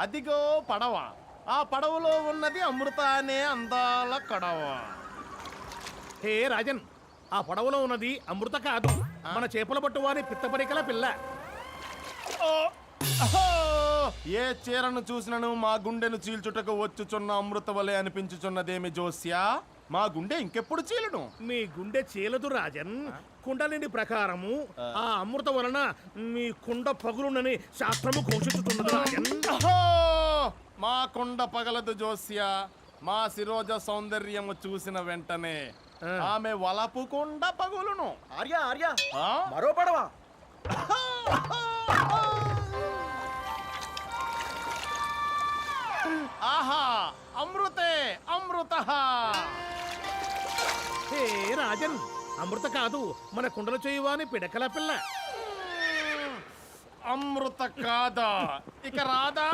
అదిగో పడవ. ఆ పడవలో ఉన్నది అమృత అనే అందాల కడవ. హే రాజన్, ఆ పడవలో ఉన్నది అమృత కాదు, మన చేపల పట్టు వారి పిత్తపరికల పిల్ల. ఓ! అహో! ఏ చీరను చూసినను మా గుండెను చీల్చుటకు వచ్చుచున్న అమృత వలె అనిపించుచున్నదేమి జోస్యా? మా గుండె ఇంకెప్పుడు చీలును? మీ గుండె చీలదు రాజన్. కుండలిని ప్రకారము ఆ అమృత వలన మీ కుండ పగులునని శాస్త్రము ఘోషిస్తున్నది రాజన్. అహో! మా కొండ పగలదు జోస్యా. మా శిరోజ సౌందర్యము చూసిన వెంటనే ఆమె వలపు కొండ పగులును. ఆర్య ఆర్య ఆ? మరో పడవ. ఆహా! అమృతే అమృత. హే రాజన్, అమృత కాదు, మన కుండలు చేయువాని పిడకల పిల్ల. అమృత కాదా? ఇక రాదా?